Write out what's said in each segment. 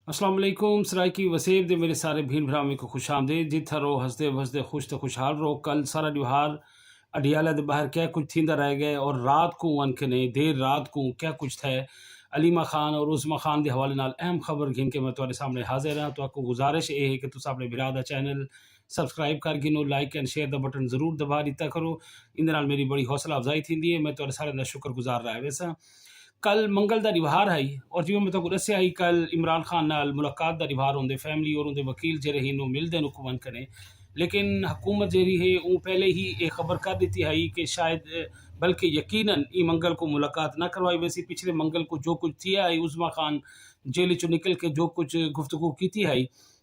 अस्सलाम वालेकुम सराइकी वसेब दे मेरे सारे भीन भरावे को खुश आमदेद जिथा रो हंसदे वसदे खुश तो खुशहाल रो कल सारा त्योहार अडियाला दे बाहर क्या कुछ थींदा रह गए और रात को अनकने देर रात को क्या कुछ थे अलीमा खान और उज़मा खान के हवाले नाल अहम खबर घिन के मैं तुम्हारे सामने हाजिर हाँ। तो आपको गुजारिश ये है कि तुम अपने बिरा दा चैनल सब्सक्राइब कर गिनो like and share the button जरूर दबा दिता करो। इन मेरी बड़ी हौसला अफजाई थी है। मैं तुम्हारे सारे शुक्रगुजार रहा है वैसा कल मंगल का रिवार है और जिवें मैं तो दसिया ही कल इमरान खान नाल मुलाकात का रिवार होंगे फैमिली और उनके वकील जरे ही मिलते हुकूमत करें। लेकिन हुकूमत जी है वो पहले ही एक खबर कर दी है कि शायद बल्कि यकीनन ई मंगल को मुलाकात ना करवाई वैसी पिछले मंगल को जो कुछ थी है उज़मा खान जेल चो निकल के जो कुछ गुफ्तगू की है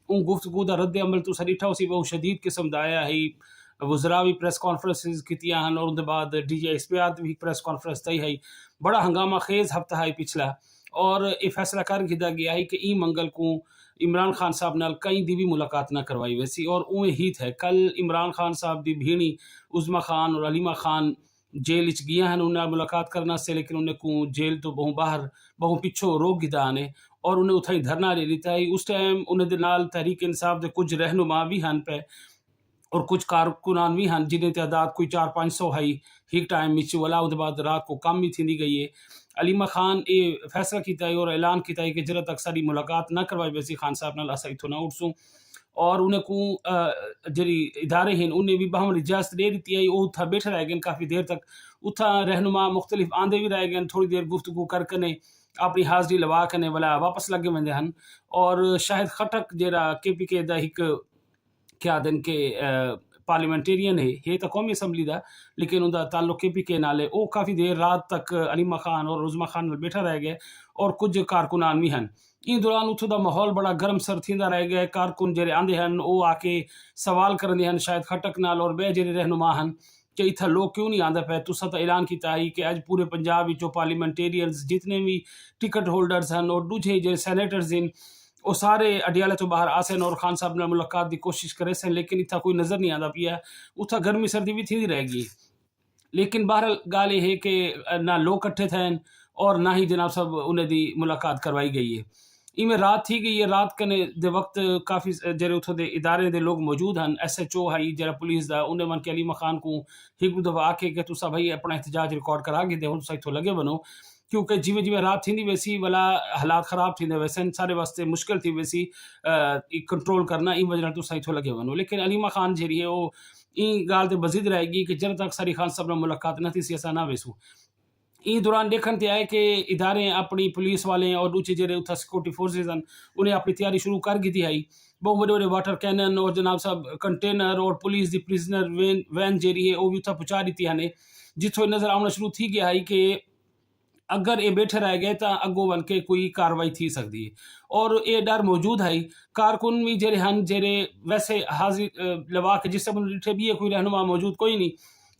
उन गुफ्तगू का रद्द अमल तुसा डिठा उसी बहुत शदीद किस्म का आया है। वज़रा भी प्रेस कॉन्फ्रेंसिस की और उनके बाद DGSP भी प्रेस कॉन्फ्रेंस तई है। बड़ा हंगामा खेज हफ्ता है पिछला और ये फैसला कर दिया गया है कि ई मंगल को इमरान खान साहब नाल कई दी भी मुलाकात ना करवाई वैसी और उवें ही थे कल इमरान खान साहब की भीणी उज़मा खान और अलीमा खान जेल च गया हैं उन्हें मुलाकात करना से लेकिन उन्हें को जेल तो बहु बाहर बहु पिछो रोक दिता आने और उन्हें उथा धरना दे दिता है। उस टाइम उन्हें दे नाल तहरीक इंसाफ के कुछ रहनुमा भी हैं पे और कुछ कारकुनान भी हैं जिन्हें तादाद कोई 400-500 है ही टाइम मिच वाला उसके बाद रात को कम भी थी गई है। अलीमा खान ये फैसला किया है और ऐलान किया है कि जरा तक सारी मुलाकात ना करवाई वैसी खान साहब नाल असा इथों ना उठसूँ और उन्हें को जरी इदारे हैं उन्हें भी बहुम इजाजत दे दी है। वो उथा बैठे रह गए काफ़ी देर तक उथा रहनुमा मुख्तलिफ आंदे भी रह गए थोड़ी देर गुफ्तगू करके अपनी हाजिरी लवा के वाला वापस लगे वेंदे हैं। और शाहिद खटक जरा KPK का एक क्या दिन के पार्लियामेंटेरियन है ये तो कौमी असम्बली का लेकिन उनका ताल्लुक KPK नाल है। वो काफ़ी देर रात तक अलीमा खान और उज़मा खान नाल बैठा रह गए और कुछ कारकुनान भी हैं। इन दौरान उथों का माहौल बड़ा गर्म सर थींदा रह गया। कारकुन जेरे आंदे हैं वो आके सवाल करते हैं शायद खटक नाल और बे जेरे रहनुमा हैं कि इतना लोग क्यों नहीं आंदा पे तुसा तो ऐलान किया है कि अज पूरे पंजाब विचों पार्लियामेंटेरियंस जितने भी टिकट होल्डर्स हैं और दूजे जो सैनेटर्स हैं वो सारे अडियाला तो बाहर आसन और खान साहब ने मुलाकात की कोशिश करे सन लेकिन इतना कोई नज़र नहीं आता पिया। उथा गर्मी सर्दी भी थी रहेगी लेकिन बहरहाल गाल ये है कि ना लोग कट्ठे थे और ना ही जनाब साहब उन्हें दी मुलाकात करवाई गई है। इमें रात थी गई है रात कने दे वक्त काफ़ी जरे उथों दे इदारे दे लोग मौजूद हैं SHO है जरा पुलिस दा उन्हें मन के अलीमा खान को एक दफ़ा आके कि तुसा भाई अपना एहतजाज रिकॉर्ड करा के दे हुन तुसा इथों लगे बनो क्योंकि जिमें जिमें रात थी वैसी वाला हालात ख़राब थी वैसे सारे वास्ते मुश्किल थी वैसी कंट्रोल करना इन वजह तो सही थो लगे वनो। लेकिन अलीमा खान जी है वो इन गाल ते मजीद रहेगी कि जब तक सारी खान साहब ने मुलाकात न थी सी असा ना वेसू। इन दौरान देखने ते आए कि इदारे अपनी पुलिस वाले और दूसरे जेरे उथा सिक्योरिटी फोर्सेज हैं उन्हें अपनी तैयारी शुरू कर दी है। बहुत बड़े बड़े वाटर कैनन और जनाब साहब कंटेनर और पुलिस की प्रिजनर वैन जेरी है वो भी उथा पहुँचा दी हैं जिथों नज़र आना शुरू थी गया है कि अगर ये बैठे रह गए तो अगों बन के कोई कार्रवाई थी सकती है और ये डर मौजूद है। कारकुन भी जेरे हैं जेरे वैसे हाजिर लवा के जिस डिठे भी है कोई रहनुमा मौजूद कोई नहीं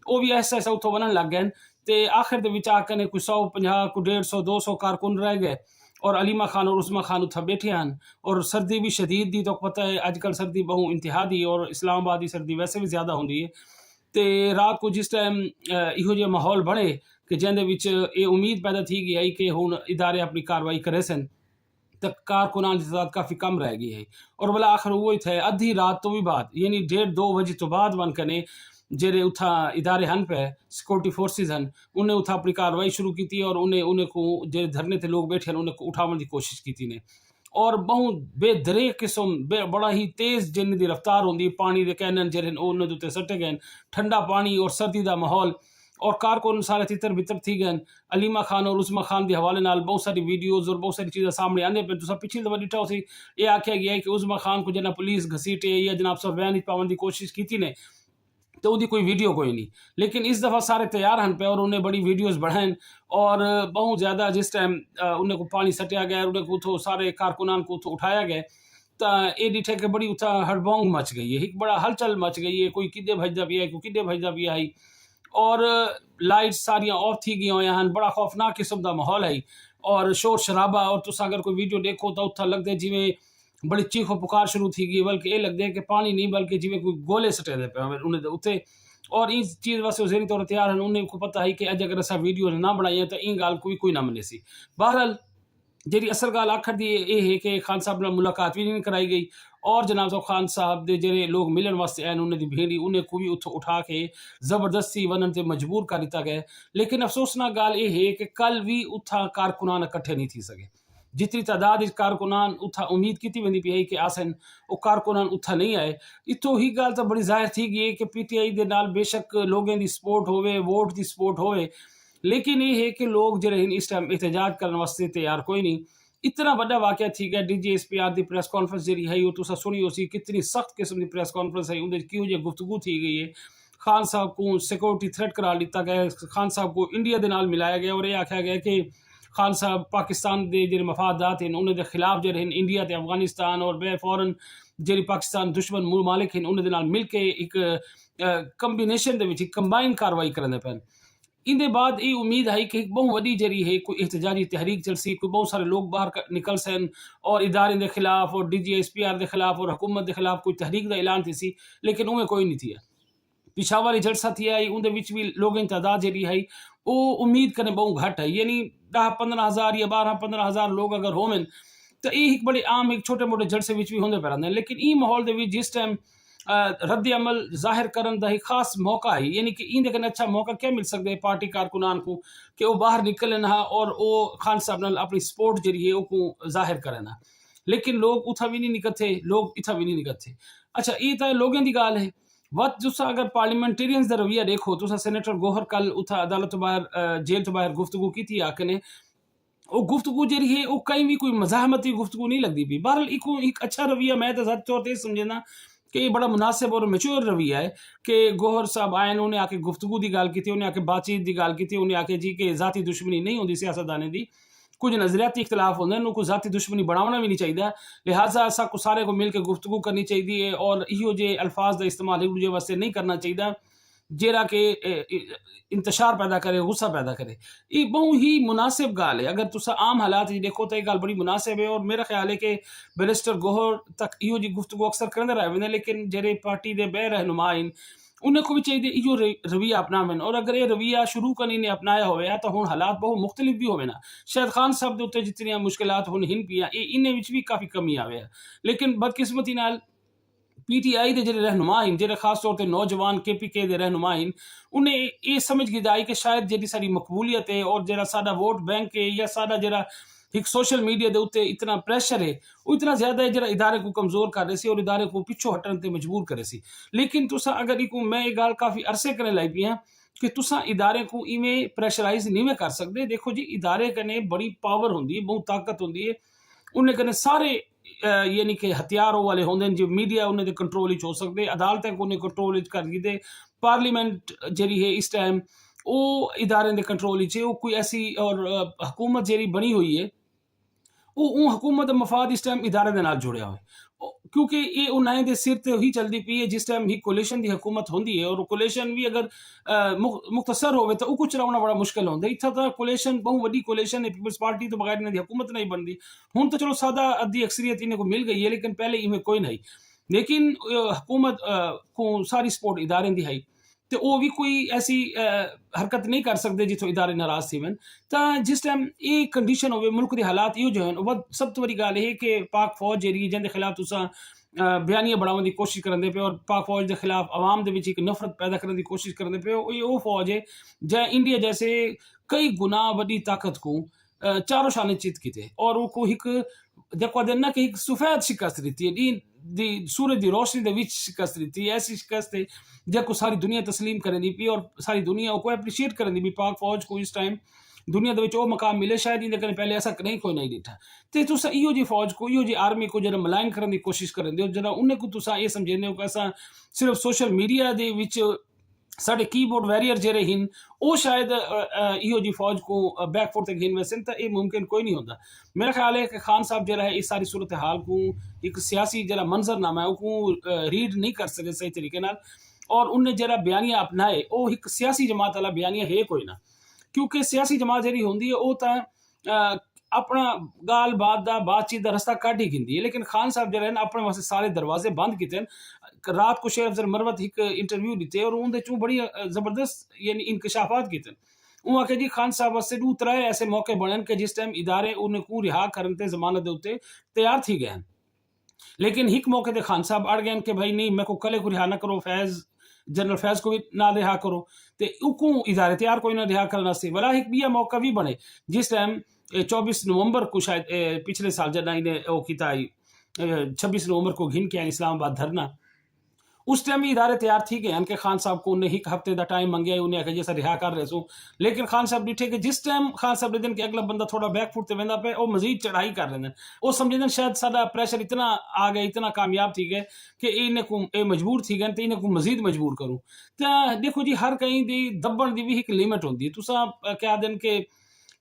वो भी ऐसा ऐसा उतो बनन लग गए तो आखिर के विच आकर कुछ 150 को 150-200 कारकुन रह गए और अलीमा खान और उज़मा खान उथा बैठे हैं। और सर्दी भी शदीद दी तो पता है अजकल सर्दी बहु इंतहा दी और इस्लामाबाद की सर्दी वैसे भी ज़्यादा होंगी है। तो रात को जिस टाइम इहो जो माहौल बने कि जिंदे विच ये उम्मीद पैदा थी गई है कि हुण इदारे अपनी कार्रवाई करे सन तो कारकुनान की तादाद काफ़ी कम रह गई है। और भला आखिर वो थे अद्धी रात तो भी बाद यानी 1:30-2 बजे तो बाद वन कने जेरे उथा इदारे हैं पे सिक्योरिटी फोर्सेज हैं उन्हें उथा अपनी कार्रवाई शुरू की थी और उन्हें उन्हें को जे धरने थे लोग बैठे हैं उन्हें को उठाने की कोशिश की थी ने और बहुत बेदरे किस्म बड़ा ही तेज़ जिन की रफ्तार होंगी पानी के कैनन जेरे उन्होंने उत्ते सटे गए ठंडा पानी और सर्दी का माहौल और कारकुन सारे तितर बितर थी गए। अलीमा खान और उज़मा खान के हवाले नाल बहुत सारी वीडियोज़ और बहुत सारी चीज़ें सामने आने पे तो सब पिछली दफ़ा डिठा उसी ये आख्या गया है कि उज़मा खान को जना पुलिस घसीटे या जनाब सब वैन पावन की कोशिश की थी ने तो उसकी कोई वीडियो कोई नहीं। लेकिन इस दफ़ा सारे तैयार हैं पे और उन्हें बड़ी वीडियोज़ बढ़ाएं और बहुत ज़्यादा जिस टाइम उन्हें को पानी सटिया गया उन्हें को उतो सारे कारकुनान को उतो उठाया गया तो ये डिठे के बड़ी उथा हड़बोंग मच गई है एक बड़ा हलचल मच गई है कोई किदे भजदा भी है कोई किदे भजदा भी है और लाइट सारियां ऑफ थी गई हुई हैं बड़ा खौफनाक किस्म का माहौल है और शोर शराबा और तुस अगर कोई वीडियो देखो तो उथा लगता जिमें बड़ी चीखो पुकार शुरू थी गई बल्कि ये लगता है कि पानी नहीं बल्कि जिमें कोई गोले सटे दे पे उन्हें उत्ते और इस चीज़ वास्ते ज़हनी तौर तैयार हैं उन्हें को पता है कि अज अगर असा वीडियो ना बनाई तो इन गाल कोई ना मने सी। बहरहाल ਜਿਹੜੀ ਅਸਲ ਗੱਲ ਆਖਰ ਦੀ ਇਹ ਹੈ ਕਿ ਖਾਨ ਸਾਹਿਬ ਨਾਲ ਮੁਲਾਕਾਤ ਵੀ ਨਹੀਂ ਕਰਾਈ ਗਈ ਔਰ ਜਨਾਬ ਸਾਹਿਬ ਖਾਨ ਸਾਹਿਬ ਦੇ ਜਿਹੜੇ ਲੋਕ ਮਿਲਣ ਵਾਸਤੇ ਆਏ ਉਹਨਾਂ ਦੀ ਭੀੜੀ ਉਹਨੇ को भी ਉੱਥੋਂ ਉਠਾ ਕੇ ਜ਼ਬਰਦਸਤੀ ਵੰਨ ਤੇ ਮਜਬੂਰ ਕਰ ਦਿੱਤਾ ਗਿਆ ਲੇਕਿਨ ਅਫਸੋਸਨਾਕ ਗੱਲ ਇਹ ਹੈ ਕਿ ਕੱਲ ਵੀ ਉੱਥਾਂ ਕਾਰਕੁਨਾਨ ਇਕੱਠੇ ਨਹੀਂ थी सघे जितनी तादाद कारकुनान उथा उम्मीद की वेंदी पई कि आसन वो कारकुनान उथा नहीं आए इतों ही गाल तो बड़ी ज़ाहिर थी गई कि PTI दे नाल बेशक लोगों की सपोर्ट होवे वोट की सपोर्ट होवे लेकिन ये है कि लोग जो इस टाइम एहतजाज करने वास्ते तैयार कोई नहीं इतना बड़ा वाक़या थी गया DGSPR की प्रेस कॉन्फ्रेंस जी है वो तुसा सुनी हो सी कितनी सख्त किस्म की प्रेस कॉन्फ्रेंस है उन्हें क्यों जी गुफ्तगू थी गई है खान साहब को सिक्योरिटी थ्रेट करार दिता गया खान साहब को इंडिया के नाल मिलाया गया और ये आख्या गया कि खान साहब पाकिस्तान के जो मफादात हैं उन्होंने खिलाफ जो इंडिया ते अफगानिस्तान और बे फौरन जी पाकिस्तान दुश्मन मुमालिक हैं उन्होंने मिल के एक कंबीनेशन के कंबाइन कार्रवाई करने पैन इंदे बाद ये उम्मीद है कि बहुत वही जरी है कोई एहतजाजी तहरीक चलसी कोई बहुत सारे लोग बाहर निकल सन और इदारे के खिलाफ और DGSPR के खिलाफ और हुकूमत के खिलाफ कोई तहरीक का ऐलान थी सी लेकिन उमें कोई नहीं थी पिशावर जलसा थी आई उनके भी लोगों की तादाद जी है वो उम्मीद करें बहुत घट है यानी 10-15 हज़ार या 12-15 हज़ार लोग अगर होवन तो ये एक बड़े आम एक छोटे मोटे जलसे भी होंगे पे रहते लेकिन ये माहौल के जिस टाइम रद्द अमल जाहिर करने का एक खास मौका है यानी कि इंदे कने अच्छा मौका क्या मिल सकता है पार्टी कारकुनान को कि वो बाहर निकलन हा और वो खान साहब नाल अपनी सपोर्ट जी है वो जाहिर करें लेकिन लोग उथा भी नहीं निकलते लोग इथा भी नहीं निकलते अच्छा ये तो लोगों की गाल है वत तुसा अगर पार्लियामेंटेरियंस का रवैया देखो तुसा सेनेटर गोहर कल उथा अदालत तो बाहर जेल तो बाहर गुफ्तगू की थी आके वो गुफ्तगू जी है वो कहीं भी कोई मजाहमती गुफ्तगू नहीं लगती पी बहरहाल एक अच्छा रवैया मैं तो ज़ाती तौर पर समझना कि ये बड़ा मुनासिब और मैच्योर रवैया है कि गोहर साहब आए उन्हें आके गुफ्तगू की गाल की उन्हें आके बातचीत की गाल की उन्हें आके जी कि ज़ाती दुश्मनी नहीं होती सियासतदानें की कुछ नज़रियाती इख्तलाफ होंगे उनको ज़ाती दुश्मनी बढ़ाना भी नहीं चाहिए लिहाजा असा को सारे को मिल के गुफ्तगू करनी चाहिए और इहो जे अल्फाज का इस्तेमाल एक दूसरे वास्ते नहीं करना चाहिए जेरा के इंतशार पैदा करे गुस्सा पैदा करे ये बहुत ही मुनासिब गाल है अगर तुसा आम हालात देखो तो ये गाल बड़ी मुनासिब है और मेरा ख्याल है कि बैरिस्टर गोहर तक इहो जी गुफ्तगू अक्सर करते रहे वेंदे लेकिन जेरे पार्टी के बे रहनुमाइन उन्हें को भी चाहिए इो रवैया अपनावन और अगर ये रवैया शुरू करनी ने अपनाया होया तो हुण हालात बहुत मुख्तलिफ भी होवे ना शायद खान साहब के उत्ते जितनी मुश्किलात हुण हिन पिया इन्हें भी काफ़ी कमी आवे लेकिन बदकिस्मती नाल PTI के जो रहनुमा हैं जो खास तौर पर नौजवान KPK के रहनुमा हैं उन्हें ये समझ गई कि शायद जी सारी मकबूलियत है और जरा साडा वोट बैंक है या साडा जरा एक सोशल मीडिया के उत्ते इतना प्रेशर है वो इतना ज़्यादा है जरा इदारे को कमज़ोर कर रहे सी और इदारे को पिछो हटन ते मजबूर करे सी लेकिन तुसा अगर इको मैं ये गाल काफ़ी अरसे करने लग पी हाँ कि तुसा इदारे को इवें प्रेशराइज नहीं में कर सकते देखो जी इदारे कने बड़ी पावर होंगी है बहुत ताकत होंगी है उन्हें कने सारे यानी कि हथियारों वाले होंगे जो मीडिया उन्हें कंट्रोल हो सकते अदालतें उन्हें कंट्रोल कर दी पार्लीमेंट जी है इस टाइम वो इदारे के कंट्रोल वो कोई ऐसी और हुकूमत जी बनी हुई है वो हुकूमत मफाद इस टाइम इदारे के नाल जुड़िया हो क्योंकि ये उन्हें दे सिर ते ही चलती पी है जिस टाइम ही कोलेशन की हुकूमत होंगी है और कोलेशन भी अगर मुख्तसर होवे तो वो चलाना बड़ा मुश्किल होता इतना तो कोलेशन बहुत बड़ी कोलेशन है पीपल्स पार्टी तो बगैर इन्हें हुकूमत नहीं बनती हूँ तो चलो सादा अद्धी अक्सरियत इन्हें को मिल गई है लेकिन पहले इनमें कोई नहीं लेकिन हुकूमत को सारी सपोर्ट इदारे की है तो वो भी कोई ऐसी हरकत नहीं कर सकते जितों इदारे नाराज थी वन तो जिस टाइम ये कंडीशन हो मुल्क के हालात यो जो है सब तो बड़ी गाल है कि पाक फौज जी जिनके खिलाफ तुसा बयानियां बढ़ाने की कोशिश करते पे और पाक फौज के खिलाफ आवाम के एक नफरत पैदा करने की कोशिश करते पे वो फौज है जै इंडिया जैसे कई गुना वही ताकत को चारों शाने चित किते और वो एक देखो ना कि एक सफेद शिकस्त दी है दी सूरज की रोशनी के विच शिकस्त दी ऐसी शिकस्त है जब सारी दुनिया तस्लीम करें पी और सारी दुनिया को एप्रीशिएट करें पी पाक फौज को इस टाइम दुनिया के मकाम मिले शायद इन्हें कने पहले ऐसा नहीं कोई नहीं डिठा तो तुसा इहो जी फौज को इहो जी आर्मी को जरा मलाइन करने की कोशिश करें जरा उन्हें को तुसा ये समझेंदे हो कि असा सिर्फ सोशल मीडिया दे विच साढ़े कीबोर्ड वैरियर जेरे हिन वो शायद इहो जी फौज को बैकफुट तक हिन वैसे तो ये मुमकिन कोई नहीं होता मेरा ख्याल है कि खान साहब जरा है इस सारी सूरत हाल को एक सियासी जरा मंजरनामा है वो रीड नहीं कर सके सही तरीके नाल और उन्हें जरा बयानिया अपनाए वो एक सियासी जमात वाला बयानिया है कोई ना क्योंकि सियासी जमात जी होंगी है वो तो अपना गाल बात का बातचीत का रस्ता कट ही गिनती है लेकिन खान साहब जरा है अपने वास्ते सारे दरवाजे बंद किए रात को शेर अफजल मरवत एक इंटरव्यू दिते और उनके चू बड़ी जबरदस्त यानी इंकशाफात किए ਉਹ ਆਖੇ ਜੀ ਖਾਨ साहब वास्ते 2-3 ऐसे मौके बनन कि जिस टाइम इदारे उन्हें को रिहा करन ते जमानत दे उत्ते तैयार थी गए। लेकिन हिक मौके ते खान साहब अड़ गए कि भाई नहीं, मेरे को कले को रिहा ना करो, फैज जनरल फैज को भी ना रिहा करो, तो उको इदारे तैयार कोई ना रिहा करना से वाला एक बिया मौका भी बने जिस टाइम 24 नवंबर को शायद पिछले साल जब इन्हें वो किया 26 नवंबर को घिन के इस्लामाबाद धरना, उस टाइम भी इदारे तैयार थी गए कि खान साहब को उन्हें एक हफ्ते का टाइम मंगे, उन्हें आखे जैसा रिहा कर रहे सो। लेकिन खान साहब डिठे कि जिस टाइम खान साहब दिन कि अगला बंदा थोड़ा बैक फुट ते वेंदा पे वो मजीद चढ़ाई कर रहे हैं, वो समझते शायद साडा प्रेशर इतना आ गया, इतना कामयाब थी गए कि इन्हें को मजबूर थी गए तो इन्हें को मजीद मजबूर करूँ। तो देखो जी हर कहीं दी दबण की भी एक लिमिट होती है। तुसा क्या दिन के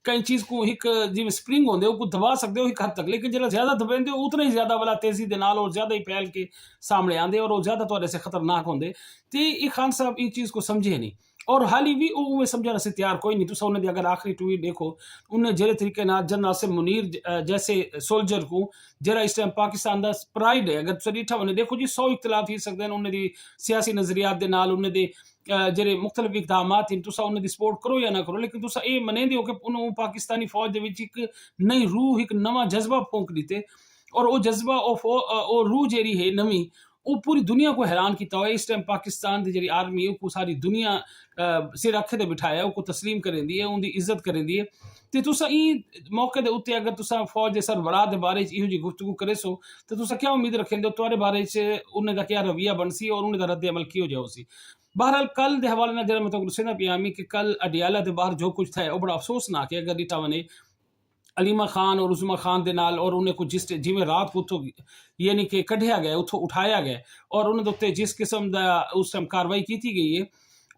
कई चीज़ को एक जिवें स्प्रिंग होंदे वो दबा सकते हो एक हद तक, लेकिन जरा ज़्यादा दबेंदे हो उतना ही ज़्यादा वाला तेज़ी दे नाल और ज़्यादा ही फैल के सामने आंदे और वो ज़्यादा तुहाडे से खतरनाक होंदे। ते ये खान साहब इस चीज़ को समझे नहीं और हाली भी वो समझने से तैयार कोई नहीं। तुसा उन्हें अगर आखिरी ट्वीट देखो, उन्हें जेरे तरीके नाल जनरल आसिम मुनीर जैसे सोल्जर को जरा इस टाइम पाकिस्तान दा प्राइड है, अगर तुसा डिठा उन्हें देखो जी 100 इख्तलाफ थी सकदे न उन्हें दी सियासी नज़रियात दे नाल, उन्हें दे जेरे मुख्तलिफ इकदामात इन तुसा उन्हें दी सपोर्ट करो या ना करो, लेकिन तुसा ये मनेंदे हो कि उन्होंने पाकिस्तानी फौज दे विच एक नई रूह, एक नवा जज्बा फूंक दिते और वो जज्बा वो रूह जेरी है नवी वो पूरी दुनिया को हैरान किया हुआ है। इस टाइम पाकिस्तान की जी आर्मी है सारी दुनिया सिर अखे ते बिठाया, वो तस्लीम करेंदी है, उनकी इज्जत करेंदी है। तो तुसा ई मौके के उत्ते अगर तुसा फौज के सरबराह के बारे इहो जी गुफ्तगू करे सो तो तुसा क्या उम्मीद रखेंदे हो तुहाडे बारे च उन्हें दा क्या रवैया बनसी और उन्हें दा रद्द अमल किहो जाओ सी। बहरहाल कल के हवाले नाल जरा मैं तुहानू दस्सना पिया मी कि कल अडियाला के बाहर जो कुछ था वो बड़ा अफसोसनाक है। अगर डिठा वने अलीमा खान और उज़मा खान दे नाल और उन्हें कुछ जिस जिमें रात को उतो यानी कि कढ़िया गया उतो उठाया गया और उन्हें उत्ते जिस किस्म दा उस टाइम कार्रवाई की गई है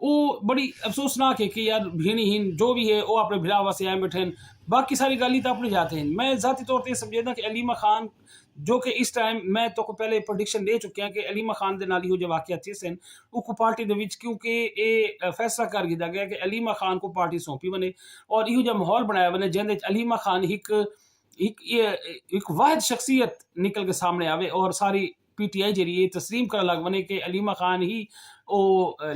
वो बड़ी अफसोसनाक है कि यार भीणीहीन जो भी है वो अपने भिरा वास्ते आए बैठे हैं, बाकी सारी गाली तो अपने जाते हैं। मैं ज़ाती तौर पर समझदा कि अलीमा खान जो कि इस टाइम मैं तो को पहले प्रोडिक्शन दे चुके हैं कि अलीमा खान दे नाल इहो जो वाकया थे सन उको पार्टी दे विच क्योंकि ये फैसला कर दिया गया कि अलीमा खान को पार्टी सौंपी बने और इहो जो माहौल बनाया बने जिंदे अलीमा खान एक वाहिद शख्सियत निकल के सामने आवे और सारी PTI जी ये तस्लीम कर लग बने कि अलीमा खान ही वो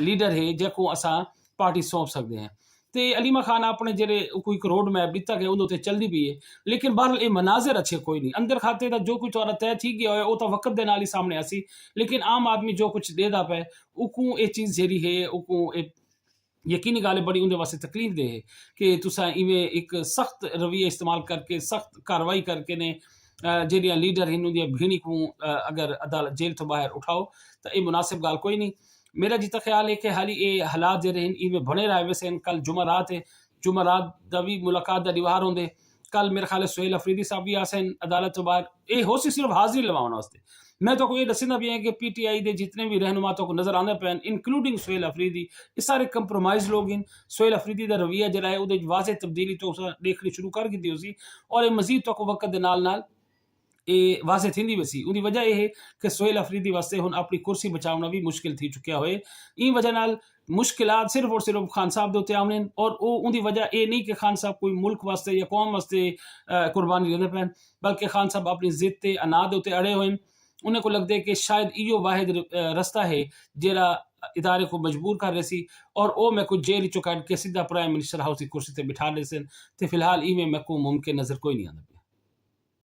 लीडर है जको असा पार्टी सौंप सकते हैं। तो अलीमा खान अपने जेरे कोई एक रोड मैप दिता गया उन्होंने चलती भी है, लेकिन बहरहाल ये मनाजिर अच्छे कोई नहीं अंदर खाते का जो कुछ और तय थी गया वो तो वक्त के नाल ही सामने आसी, लेकिन आम आदमी जो कुछ देदा पे उको ये चीज़ जेरी है उको यकीनी गाल बड़ी उनके वास्ते तकलीफ दे है कि तुसा इवें एक सख्त रवैया इस्तेमाल करके सख्त कार्रवाई करके ने जेरिया लीडर हैं उनकी भीणी को अगर अदालत जेल तो बाहर उठाओ तो ये मुनासिब गाल कोई नहीं। मेरा जितना ख्याल है कि हाली ये हालात जे रहे इनमें बने रहे वैसे कल जुमरात है, जुमरात दा भी मुलाकात दा रिवार होंगे। कल मेरे ख्याल सुहेल अफरीदी साहब भी आसन अदालत तो बाहर ये हो सी सिर्फ हाजिरी लवाने वास्ते। मैं तो ये दसना भी है कि PTI के जितने भी रहनुमा तो को नजर आने पे इंक्लूडिंग सुहेल अफरीदी ये सारे कंप्रोमाइज लोग इन सुहेल अफरीदी का रवैया जरा है वो वाजे तब्दीली तो देखनी शुरू कर दी उसी और ये मजीद तो वक्त के नाल ये वाजे थी वैसी उनकी वजह यह है कि सुहेल अफरीदी वास्ते हुन अपनी कुर्सी बचाना भी मुश्किल थी चुकिया होए। इन वजह नाल मुश्किलात सिर्फ और सिर्फ खान साहब के उत्ते आने और वो उनकी वजह ये नहीं कि खान साहब कोई मुल्क वास्ते या कौम वास्ते कुर्बानी देने पैन, बल्कि खान साहब अपनी जिद ते अनाद उत्ते अड़े हुए। उन्हें को लगता है कि शायद इो वाहिद रस्ता है जरा इदारे को मजबूर कर रहे सी और वो मैं कुछ जेल चुका के सीधा प्राइम मिनिस्टर हाउस की कुर्सी से बिठा रहे थे। फिलहाल इवें मैं को मुमकिन नजर कोई नहीं आता।